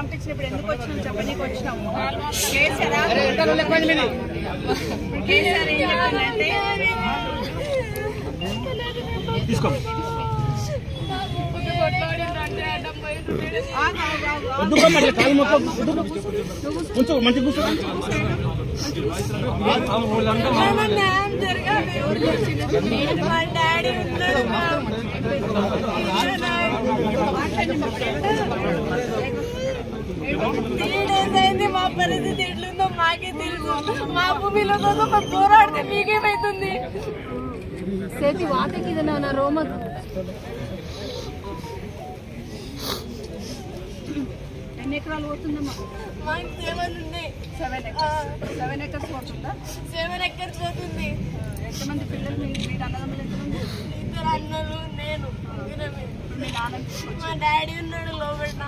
పంపించినప్పుడు ఎందుకు వచ్చినాం చెప్పనీకి వచ్చినాము. కేసీఆర్ ఏం చెప్పిందంటే మా పరిస్థితి ఎట్లుందో మాకే తెలుసు. మా భూమిలో పోరాడితే మీకేమైతుంది? సేతి వాతకి నా రోమ ఎన్ని ఎకరాలు పోతుందమ్మా? మాకు 7 ఉన్నాయి. 7 ఎకర్స్ పోతుందా? 7 ఎకర్స్ పోతుంది. ఎంతమంది పిల్లలు? మీ అన్నదమ్ములు ఎంతమంది? 2 అన్నలు, నేను. మీ నాన్న మా డాడీ ఉన్నాడు లోపల.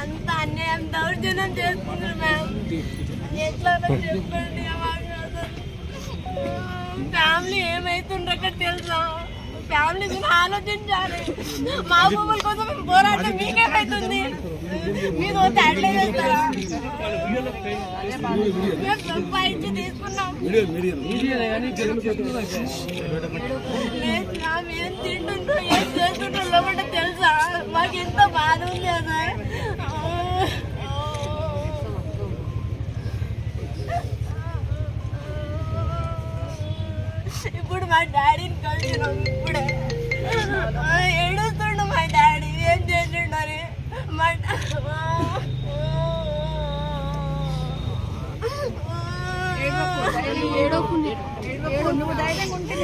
అంత అన్యాయం దౌర్జన్యం చేస్తున్నారు మ్యామ్. ఎట్లా చెప్పండి. ఫ్యామిలీ ఏమైతుండ్రు అక్కడ తెలుసా? ఫ్యామిలీ ఆలోచించాలి. మా భూముల కోసం మేము పోరాటం మీకేమైతుంది? మీరు అట్లే చేస్తారా? మేము సంపాదించి తీసుకున్నాం. ఏం తింటుండ్రో ఏం చేస్తుండ్రో లోపల తెలుసా? మాకు ఎంత బాధ ఉంది సార్. ఇప్పుడు మా డాడీని కలిసినాం. ఇప్పుడే ఏడుస్తుండు మా డాడీ. ఏం చేసిండని నువ్వు ధైర్యంగా ఉంటే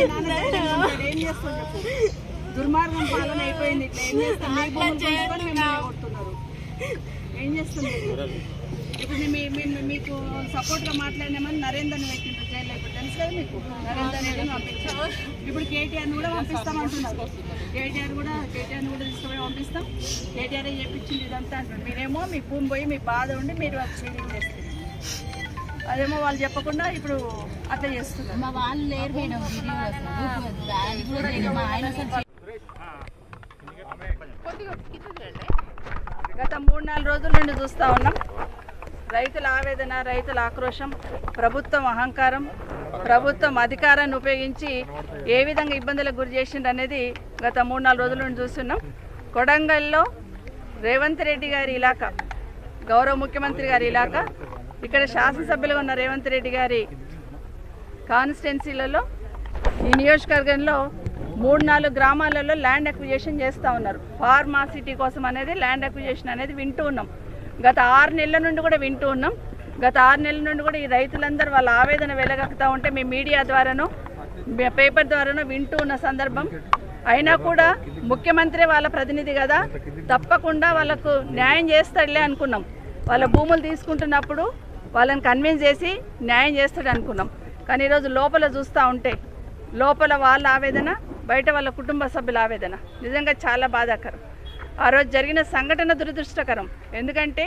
ఏం చేస్తాను చెప్పు. దుర్మార్గం పాలన అయిపోయింది. ఇట్లా ఏం చేస్తుంది? ఇప్పుడు మీకు సపోర్ట్ గా మాట్లాడినామని నరేందర్ని పెట్టిండ్రు జైల్లో. ఇప్పుడు తెలుసు కదా మీకు, నరేందర్ పంపించాం. ఇప్పుడు కేటీఆర్ని కూడా పంపిస్తామంటున్నారు. కేటీఆర్ని కూడా తీసుకుపోయి పంపిస్తాం. కేటీఆర్ చెప్పించింది ఇదంతా అంటారు. మీరేమో మీ భూమి పోయి మీ బాధ ఉండి మీరు ఫీలింగ్ చేస్తారు. అదేమో వాళ్ళు చెప్పకుండా ఇప్పుడు అట్లా చేస్తున్నారు. మా వాళ్ళు లేరు మేడం. గత 3-4 రోజుల నుండి చూస్తూ ఉన్నాం. రైతుల ఆవేదన, రైతుల ఆక్రోశం, ప్రభుత్వం అహంకారం, ప్రభుత్వం అధికారాన్ని ఉపయోగించి ఏ విధంగా ఇబ్బందులకు గురి చేసిండు అనేది గత 3-4 రోజుల నుండి చూస్తున్నాం. కొడంగల్లో రేవంత్ రెడ్డి గారి ఇలాకా, గౌరవ ముఖ్యమంత్రి గారి ఇలాకా, ఇక్కడ శాసనసభ్యులుగా ఉన్న రేవంత్ రెడ్డి గారి కాన్స్టిట్యున్సీలలో ఈ నియోజకవర్గంలో 3-4 గ్రామాలలో ల్యాండ్ అక్విజిషన్ చేస్తూ ఉన్నారు. ఫార్మాసిటీ కోసం అనేది ల్యాండ్ అక్విజిషన్ అనేది వింటూ ఉన్నాం. గత 6 నెలల నుండి కూడా వింటూ ఉన్నాం. గత 6 నెలల నుండి కూడా ఈ రైతులందరూ వాళ్ళ ఆవేదన వెలగక్కుతూ ఉంటే మీ మీడియా ద్వారానో పేపర్ ద్వారానో వింటూ ఉన్న సందర్భం. అయినా కూడా ముఖ్యమంత్రి వాళ్ళ ప్రతినిధి కదా, తప్పకుండా వాళ్ళకు న్యాయం చేస్తాడులే అనుకున్నాం. వాళ్ళ భూములు తీసుకుంటున్నప్పుడు వాళ్ళని కన్విన్స్ చేసి న్యాయం చేస్తాడు అనుకున్నాం. కానీ ఈరోజు లోపల చూస్తూ ఉంటే లోపల వాళ్ళ ఆవేదన, బయట వాళ్ళ కుటుంబ సభ్యుల ఆవేదన నిజంగా చాలా బాధాకరం. ఆ రోజు జరిగిన సంఘటన దురదృష్టకరం. ఎందుకంటే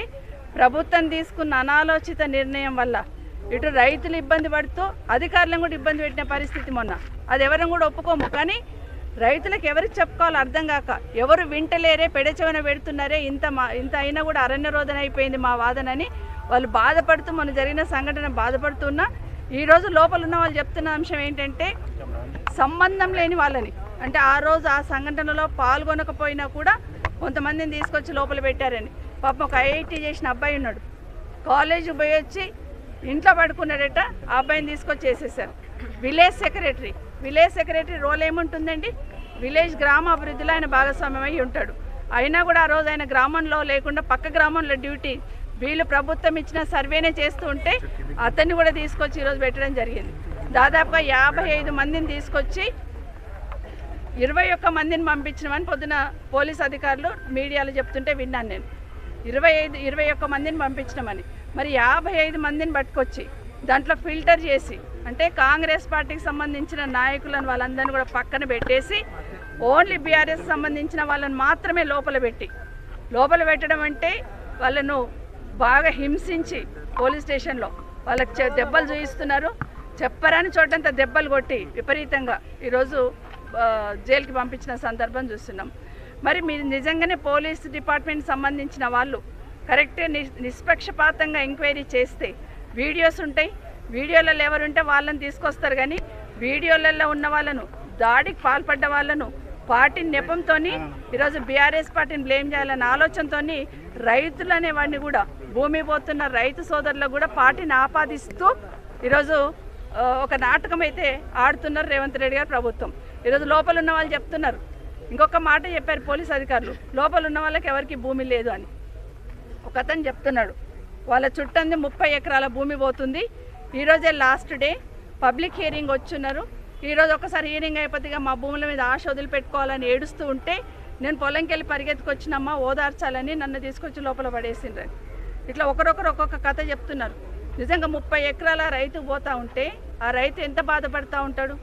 ప్రభుత్వం తీసుకున్న అనాలోచిత నిర్ణయం వల్ల ఇటు రైతులు ఇబ్బంది పడుతూ అధికారులను కూడా ఇబ్బంది పెట్టిన పరిస్థితి మొన్న. అది ఎవరిని కూడా ఒప్పుకోము. కానీ రైతులకు ఎవరికి చెప్పుకోవాలో అర్థం కాక, ఎవరు వింటలేరే, పెడచెవిన పెడుతున్నారే, ఇంత అయినా కూడా అరణ్య రోదన అయిపోయింది మా వాదనని వాళ్ళు బాధపడుతూ, మొన్న జరిగిన సంఘటన బాధపడుతున్నా ఈరోజు లోపల ఉన్న వాళ్ళు చెప్తున్న అంశం ఏంటంటే సంబంధం లేని వాళ్ళని, అంటే ఆ రోజు ఆ సంఘటనలో పాల్గొనకపోయినా కూడా కొంతమందిని తీసుకొచ్చి లోపల పెట్టారని. పాపం ఒక ఐఐటీ చేసిన అబ్బాయి ఉన్నాడు, కాలేజీకి పోయి వచ్చి ఇంట్లో పడుకున్నాడట. ఆ అబ్బాయిని తీసుకొచ్చి వేసేసారు. విలేజ్ సెక్రటరీ రోల్ ఏముంటుందండి? విలేజ్ గ్రామాభివృద్ధిలో ఆయన భాగస్వామ్యం అయి ఉంటాడు. అయినా కూడా ఆ రోజు ఆయన గ్రామంలో లేకుండా పక్క గ్రామంలో డ్యూటీ, వీళ్ళు ప్రభుత్వం ఇచ్చిన సర్వేనే చేస్తూ ఉంటే అతన్ని కూడా తీసుకొచ్చి ఈరోజు పెట్టడం జరిగింది. దాదాపుగా 55 మందిని తీసుకొచ్చి 21 మందిని పంపించినామని పొద్దున పోలీస్ అధికారులు మీడియాలో చెప్తుంటే విన్నాను నేను. 21 మందిని పంపించినామని. మరి 55 మందిని పట్టుకొచ్చి దాంట్లో ఫిల్టర్ చేసి, అంటే కాంగ్రెస్ పార్టీకి సంబంధించిన నాయకులను వాళ్ళందరినీ కూడా పక్కన పెట్టేసి ఓన్లీ బీఆర్ఎస్ సంబంధించిన వాళ్ళని మాత్రమే లోపల పెట్టడం అంటే వాళ్ళను బాగా హింసించి పోలీస్ స్టేషన్లో వాళ్ళకి దెబ్బలు చూపిస్తున్నారు. చెప్పరాని చోటంతా దెబ్బలు కొట్టి విపరీతంగా ఈరోజు జైలుకి పంపించిన సందర్భం చూస్తున్నాం. మరి మీరు నిజంగానే పోలీస్ డిపార్ట్మెంట్ సంబంధించిన వాళ్ళు కరెక్ట్ నిష్పక్షపాతంగా ఎంక్వైరీ చేస్తే వీడియోస్ ఉంటాయి, వీడియోలలో ఎవరుంటే వాళ్ళని తీసుకొస్తారు. కానీ వీడియోలలో ఉన్న వాళ్ళను, దాడికి పాల్పడ్డ వాళ్ళను పార్టీ నెపంతో ఈరోజు బీఆర్ఎస్ పార్టీని బ్లేమ్ చేయాలనే ఆలోచనతో రైతులు అనే వాడిని కూడా, భూమి పోతున్న రైతు సోదరులకు కూడా పార్టీని ఆపాదిస్తూ ఈరోజు ఒక నాటకం అయితే ఆడుతున్నారు రేవంత్ రెడ్డి గారు ప్రభుత్వం. ఈరోజు లోపల ఉన్న వాళ్ళు చెప్తున్నారు, ఇంకొక మాట చెప్పారు పోలీస్ అధికారులు, లోపల ఉన్న వాళ్ళకి ఎవరికి భూమి లేదు అని. ఒక అతను చెప్తున్నాడు వాళ్ళ చుట్టంది 30 ఎకరాల భూమి పోతుంది. ఈరోజే లాస్ట్ డే, పబ్లిక్ హియరింగ్ వచ్చున్నారు. ఈరోజు ఒకసారి హియరింగ్ అయిపోతే మా భూముల మీద ఆశ వదిలిపెట్టుకోవాలని ఏడుస్తూ ఉంటే నేను పొలంకి వెళ్ళి పరిగెత్తుకొచ్చినమ్మా ఓదార్చాలని నన్ను తీసుకొచ్చి లోపల పడేసిండ్రని. ఇట్లా ఒకరొకరు ఒక్కొక్క కథ చెప్తున్నారు. నిజంగా 30 ఎకరాల రైతు పోతా ఉంటే ఆ రైతు ఎంత బాధపడుతూ ఉంటాడు?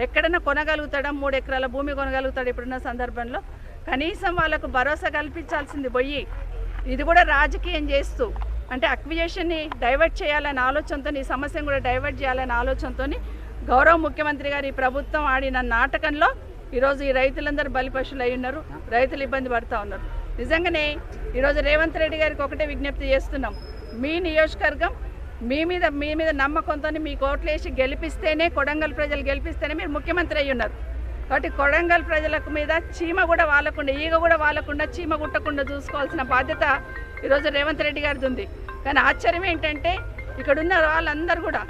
ఎక్కడైనా కొనగలుగుతాడా? 3 ఎకరాల భూమి కొనగలుగుతాడు ఇప్పుడున్న సందర్భంలో? కనీసం వాళ్ళకు భరోసా కల్పించాల్సింది పోయి ఇది కూడా రాజకీయం చేస్తూ, అంటే అక్విజిషన్ని డైవర్ట్ చేయాలనే ఆలోచనతో, ఈ సమస్యను కూడా డైవర్ట్ చేయాలనే ఆలోచనతో గౌరవ ముఖ్యమంత్రి గారు ఈ ప్రభుత్వం ఆడిన నాటకంలో ఈరోజు ఈ రైతులందరూ బలిపశులు అయి ఉన్నారు, రైతులు ఇబ్బంది పడుతూ ఉన్నారు. నిజంగానే ఈరోజు రేవంత్ రెడ్డి గారికి ఒకటే విజ్ఞప్తి చేస్తున్నాం, మీ నియోజకవర్గం మీ మీద నమ్మకంతో మీకు ఓట్లేసి గెలిపిస్తేనే, కొడంగల్ ప్రజలు గెలిపిస్తేనే మీరు ముఖ్యమంత్రి అయ్యి ఉన్నారు. కాబట్టి కొడంగల్ ప్రజలకు మీద చీమ కూడా వాలకుండా, ఈగ కూడా వాలకుండా, చీమ గుట్టకుండా చూసుకోవాల్సిన బాధ్యత ఈరోజు రేవంత్ రెడ్డి గారిది ఉంది. కానీ ఆశ్చర్యం ఏంటంటే ఇక్కడున్న వాళ్ళందరూ కూడా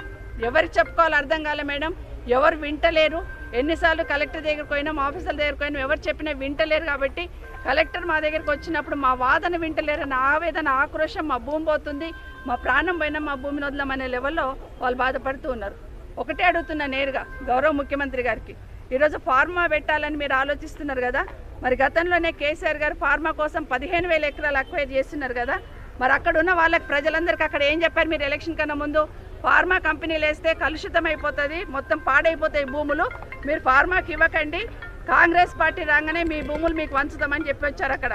ఎవరు చెప్పుకోవాలో అర్థం కాలే మేడం, ఎవరు వింటలేరు. ఎన్నిసార్లు కలెక్టర్ దగ్గరికి పోయినాం, ఆఫీసర్ల దగ్గరికి పోయినాం, ఎవరు చెప్పినా వింటలేరు. కాబట్టి కలెక్టర్ మా దగ్గరికి వచ్చినప్పుడు మా వాదన వింటలేరని ఆవేదన, ఆక్రోశం, మా భూమి పోతుంది, మా ప్రాణం పోయినా మా భూమిని వదలమనే లెవెల్లో వాళ్ళు బాధపడుతూ ఉన్నారు. ఒకటే అడుగుతున్నా నేరుగా గౌరవ ముఖ్యమంత్రి గారికి, ఈరోజు ఫార్మా పెట్టాలని మీరు ఆలోచిస్తున్నారు కదా, మరి గతంలోనే కేసీఆర్ గారు ఫార్మా కోసం 15,000 ఎకరాలు అక్వైర్ చేస్తున్నారు కదా, మరి అక్కడ ఉన్న వాళ్ళకి ప్రజలందరికీ అక్కడ ఏం చెప్పారు మీరు ఎలక్షన్ కన్నా ముందు? ఫార్మా కంపెనీలు వేస్తే కలుషితం అయిపోతుంది, మొత్తం పాడైపోతాయి భూములు, మీరు ఫార్మాకి ఇవ్వకండి, కాంగ్రెస్ పార్టీ రాగానే మీ భూములు మీకు వంచుతామని చెప్పి వచ్చారు అక్కడ.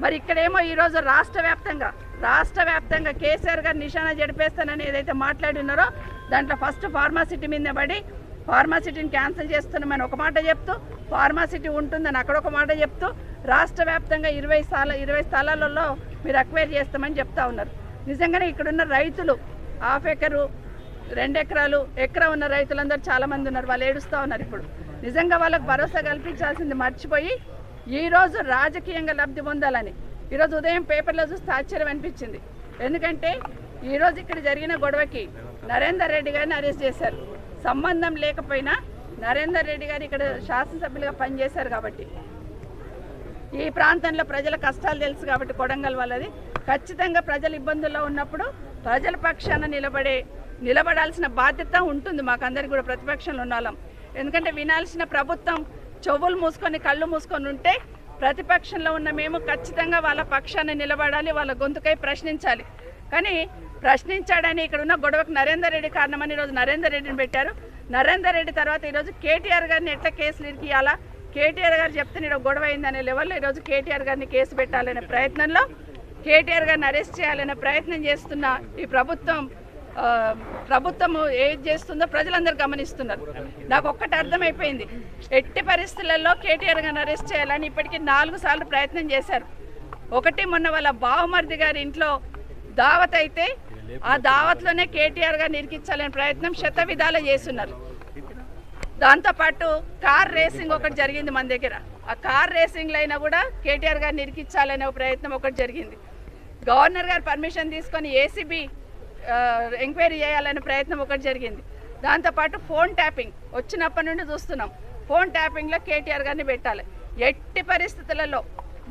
మరి ఇక్కడేమో ఈరోజు రాష్ట్ర వ్యాప్తంగా కేసీఆర్ గారు నిశానా జడిపేస్తానని ఏదైతే మాట్లాడినారో దాంట్లో ఫస్ట్ ఫార్మాసిటీ మీద పడి ఫార్మాసిటీని క్యాన్సిల్ చేస్తున్నామని ఒక మాట చెప్తూ, ఫార్మాసిటీ ఉంటుందని అక్కడ ఒక మాట చెప్తూ, రాష్ట్ర వ్యాప్తంగా 20 స్థలాలలో మీరు అక్వైర్ చేస్తామని చెప్తా ఉన్నారు. నిజంగానే ఇక్కడున్న రైతులు 1/2 ఎకరు, 2 ఎకరాలు, ఎకరా ఉన్న రైతులందరూ చాలామంది ఉన్నారు, వాళ్ళు ఏడుస్తూ ఉన్నారు. ఇప్పుడు నిజంగా వాళ్ళకు భరోసా కల్పించాల్సింది మర్చిపోయి ఈరోజు రాజకీయంగా లబ్ధి పొందాలని ఈరోజు ఉదయం పేపర్లో చూస్తే ఆశ్చర్యం అనిపించింది. ఎందుకంటే ఈరోజు ఇక్కడ జరిగిన గొడవకి నరేందర్ రెడ్డి గారిని అరెస్ట్ చేశారు. సంబంధం లేకపోయినా నరేందర్ రెడ్డి గారు ఇక్కడ శాసనసభ్యులుగా పనిచేశారు కాబట్టి, ఈ ప్రాంతంలో ప్రజల కష్టాలు తెలుసు కాబట్టి కొడంగల్ వాళ్ళది, ఖచ్చితంగా ప్రజలు ఇబ్బందుల్లో ఉన్నప్పుడు ప్రజల పక్షాన నిలబడాల్సిన బాధ్యత ఉంటుంది మాకందరికి కూడా, ప్రతిపక్షంలో ఉన్నాం. ఎందుకంటే వినాల్సిన ప్రభుత్వం చెవులు మూసుకొని కళ్ళు మూసుకొని ఉంటే ప్రతిపక్షంలో ఉన్న మేము ఖచ్చితంగా వాళ్ళ పక్షాన నిలబడాలి, వాళ్ళ గొంతుకై ప్రశ్నించాలి. కానీ ప్రశ్నించాడని ఇక్కడ ఉన్న గొడవకు నరేందర్ రెడ్డి కారణమని ఈరోజు నరేందర్ రెడ్డిని పెట్టారు. నరేందర్ రెడ్డి తర్వాత ఈరోజు కేటీఆర్ గారిని ఎట్లా కేసులు ఇరికియాలా, కేటీఆర్ గారు చెప్తే నేను గొడవ అయిందనే లెవెల్లో ఈరోజు కేటీఆర్ గారిని కేసు పెట్టాలనే ప్రయత్నంలో, కేటీఆర్ గారిని అరెస్ట్ చేయాలనే ప్రయత్నం చేస్తున్న ఈ ప్రభుత్వం ఏది చేస్తుందో ప్రజలందరూ గమనిస్తున్నారు. నాకు ఒక్కటి అర్థమైపోయింది, ఎట్టి పరిస్థితులలో కేటీఆర్ గారిని అరెస్ట్ చేయాలని ఇప్పటికీ 4 సార్లు ప్రయత్నం చేశారు. ఒకటి మొన్న వాళ్ళ బావమర్ది గారి ఇంట్లో దావత్ అయితే ఆ దావత్లోనే కేటీఆర్ గారిని ఇరికించాలనే ప్రయత్నం శతవిధాలు చేస్తున్నారు. దాంతోపాటు కార్ రేసింగ్ ఒకటి జరిగింది మన దగ్గర, ఆ కార్ రేసింగ్లో అయినా కూడా కేటీఆర్ గారిని ఇరికించాలనే ప్రయత్నం ఒకటి జరిగింది. గవర్నర్ గారు పర్మిషన్ తీసుకొని ఏసీబీ ఎంక్వైరీ చేయాలనే ప్రయత్నం ఒకటి జరిగింది. దాంతోపాటు ఫోన్ ట్యాపింగ్ వచ్చినప్పటి నుండి చూస్తున్నాం, ఫోన్ ట్యాపింగ్లో కేటీఆర్ గారిని పెట్టాలి. ఎట్టి పరిస్థితులలో